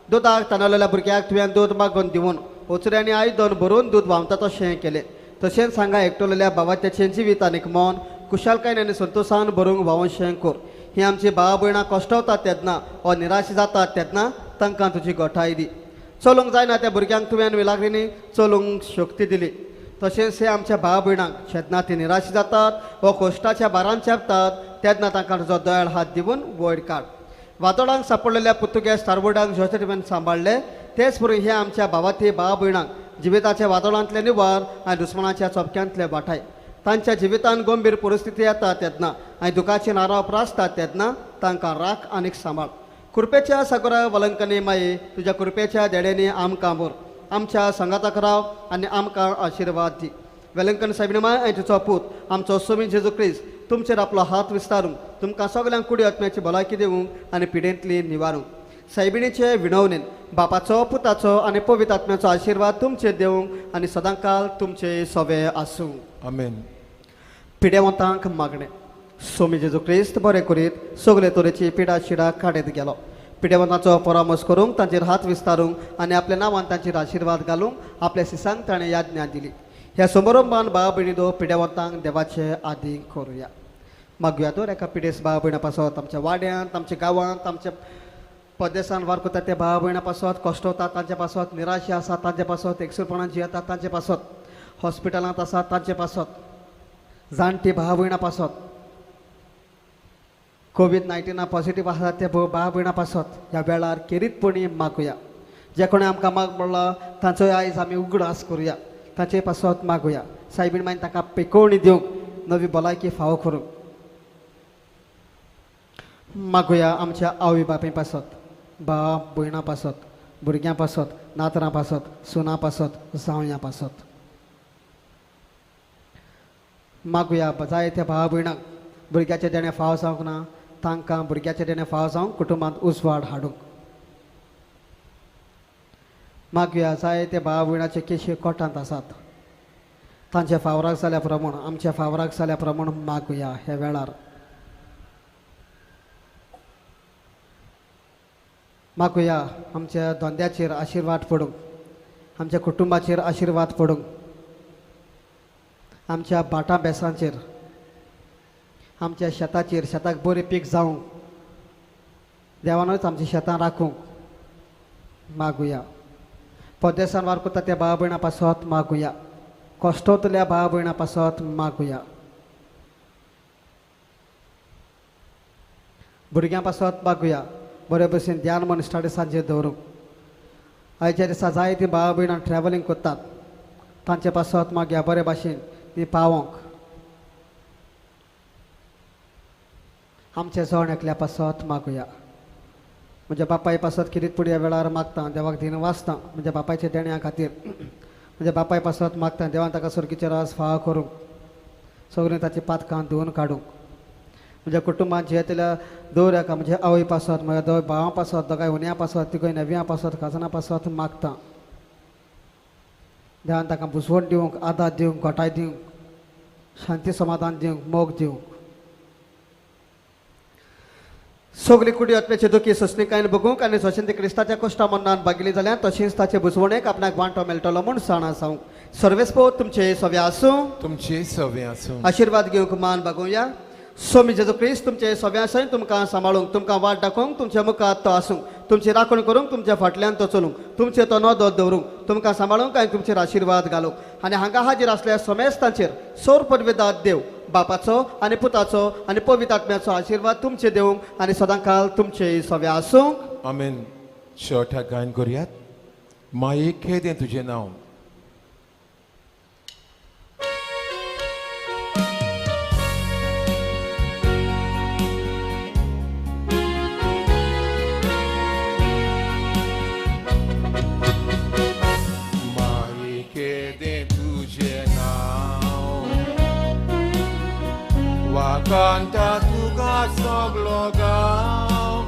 दुदाक तांदळलेल्या भुरग्याक तुवें दूद मागून दिवन ओचऱ्यांनी आयदन भरून दूद व्हांवता तशें केलें तशेंच सांगा एकटोलेल्या बाबाच्याचें जिवीत आनीक मन कुशालकायेन आनी संतोशान भरूंक व्हांवशें कोर ही आमची भाव भयणां कश्टावतात तेन्ना वा निराश जातात तेन्ना तांकां तुजी गोठाय दी चलूंक जायना त्या भुरग्यांक तुवें विलाग्रिनी चलूंक शक्ती दिली तशेंच हे आमच्या भाव भयणांक शेतना ती निराश जातात वा कोश्टाच्या भारान चेपतात तेन्ना तांकां तुजो दयाळ हात दिवन वयर काड वादोळांक सांपडलेल्या पुर्तुगेज तारबोडांक जशे तुवें सांबाळले तेच बरोबर हे आमच्या भावाती भाव भयणांक जिविताच्या वादोळांतले निवार आनी दुस्मनाच्या चोपक्यांतले बाठाय तांच्या जिवितान गंभीर परिस्थिती येता तेन्ना आनी दुखाची नाराव प्रासतात तेन्ना तांकां राख आनीक सांबाळ कृपेच्या सगळ्या वलंकने माये तुझ्या कृपेच्या देड्याने आमकां बोर आमच्या संगाताक राव आनी आमकां आशिर्वाद दी. वेलंकन सायबिणीमाय आनी तुजो पूत आमचो स्वामी जेजू क्रिस्त तुमचेर आपलो हात विस्तारूंक तुमकां सगळ्यांक कुडी आत्म्याची भलायकी दिवंक आनी पिडेंतली निवारूंक. सायबिणीचे विणवणेन बापाचो पुताचो आनी पवित्र आत्म्याचो आशिर्वाद तुमचेर देवंक आनी सदांकाल तुमचे सवे आसूं. आमेन. पिडेवंतांक मागणें. स्वामी जेजू क्रिस्त बरें करीत सगळे तरेची पिडा शिडा काडीत गेलो. पिडेवंतांचो परामर्श करूंक तांचेर हात विस्तारूंक आनी आपल्या नांवान तांचेर आशिर्वाद घालूंक आपल्या सिसांक ताणें याज्ञा दिली. ह्या समारंभान भाव भयणीदो पिडेवंतांक देवाचे आदी करुया. मागुया तर एका पिडेस भाव भयणा पासत आमच्या वाड्यांत आमच्या गांवांत आमच्या परदेसान वार करतात त्या भाव भयणा पासत कश्टवतात तांचे पासत निराशे आसात तांचे पासत एकसुरपणान जियेतात तांचे पासत हॉस्पिटलांत आसात तांचे पासत जाणटी भाव भयणा पासत कोविड-19 पॉझिटिव्ह आसात ते भाव भयणा पासत ह्या वेळार केरीतपणी मागुया. जे कोणी आमकां माग पडला तांचोय आयज आमी उगडास करुया. तांचे पासत मागुया. सायबीण मागीर तांकां पेकोवणी दिवंक नवी भलायकी फावो करूंक मागुया. आमच्या आवय बापाय पासत भाव भयणां पासत भुरग्यां पासत नातरां पासत सुनां पासत जावयां पासत मागुया. जायत्या भाव भयणांक भुरग्याचे देणे फाव जावंक ना तांकां भुरग्याचे देणे फाव जावंक कुटुंबांत उजवाड हाडूंक मागुया. जायते भाव भयणाचे केशी कोर्टांत आसात तांच्या फावराक जाल्या प्रमाण आमच्या फावराक जाल्या प्रमाण मागुया. ह्या वेळार मागुया आमच्या धंद्याचेर आशिर्वाद पडूंक आमच्या कुटुंबाचेर आशिर्वाद पडूंक आमच्या भाटां बेसांचेर आमच्या शेताचेर शेताक बरें पीक जावंक देवानूच आमच्या शेतां राखूंक मागुया. परदेसान वार करता त्या भाव भयणां पासत मागुया. कश्टवतल्या भाव भयणां पासत मागुया. भुरग्यां पासत मागुया. बरे भशेन ध्यान मन स्टडीसांचेर दवरूंक. आयच्या दिसा जायतीं भाव भयणां ट्रॅव्हलिंग करतात तांचे पासत मागया बरे भाशेन ती पावोंक. आमचे जण एकल्या पासत मागुया. म्हज्या बापाय पासत किरीत पुडी ह्या वेळार मागता देवाक दिन वाचता म्हज्या बापायच्या देण्या खातीर. म्हज्या बापाय पासत मागता देवान ताका सर्गीचे रास फाव करूंक सगळीं ताची पातकां धुवन काडूंक. म्हज्या कुटुंबान जियेतल्या दवऱ्याक म्हणजे आवय पासत म्हज्या दोय भावां पासत दोगांय हुन्यां पासत तिगोय नेव्यां पासत काजनां पासत मागता देवान ताका बुजवण दिवंक आदार दिवंक घोटाय दिवंक शांती समाधान दिवंक मोग दिवंक. सगळी कुडी आत्म्याचे दुखी सस्निकायेन बगूंक आनी जशें ती क्रिस्ताच्या कश्टा मन्नान बागिली जाल्यार तशींच ताचे बुजवणेक आपणाक वांटो मेळटलो म्हूण साणा जावंक. सर्वेस्पो तुमचे सव्या आसूं. तुमचे सवे आसूं. आशिर्वाद घेवंक मान बागोवया. स्वामी जेजू क्रिस्त तुमचे सव्या आसाय तुमकां सांबाळूंक तुमकां वाट दाखोवंक तुमच्या मुखार तो आसूंक तुमची राखण करूंक तुमच्या फाटल्यान तो चलूंक तुमचे तो नदो दवरूंक तुमकां सांबाळूंक आनी तुमचेर आशिर्वाद घालूंक आनी हांगा हाजीर आसल्या समेस्तांचेर सौर पदवेदार देव बापाचो आनी पुताचो आनी पवित्र आत्म्याचो आशिर्वाद तुमचे देवंक आनी सदांकाल तुमचे सव्या आसूंक. आमेन. शेवटाक गायन करुयात. मायेक खेदें तुजें नांव. Canta tuga soglogam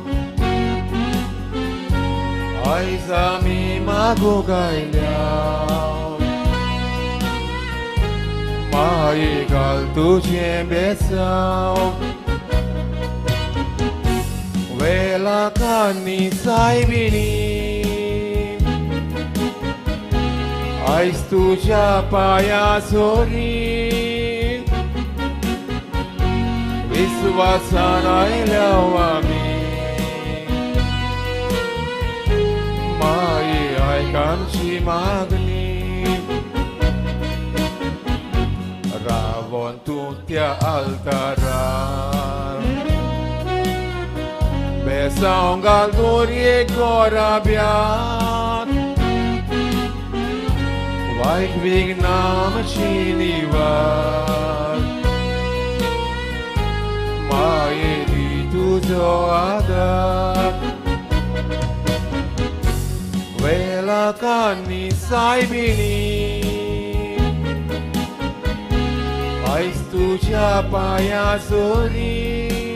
Aizami magugaileam Maigal tudzie besau Vela cani saibini Aiz tuja paia sori विश्वासानायल्या आमी माई आयकांची मागणी रावण तूं त्या आल्तारार बेसांव घाल दोरयेक गोराब्यात वायट विघ्नांची निवार मायेली तुजो आदार दुखाकांनी सायबिणी आयज तुझ्या पांया जोरी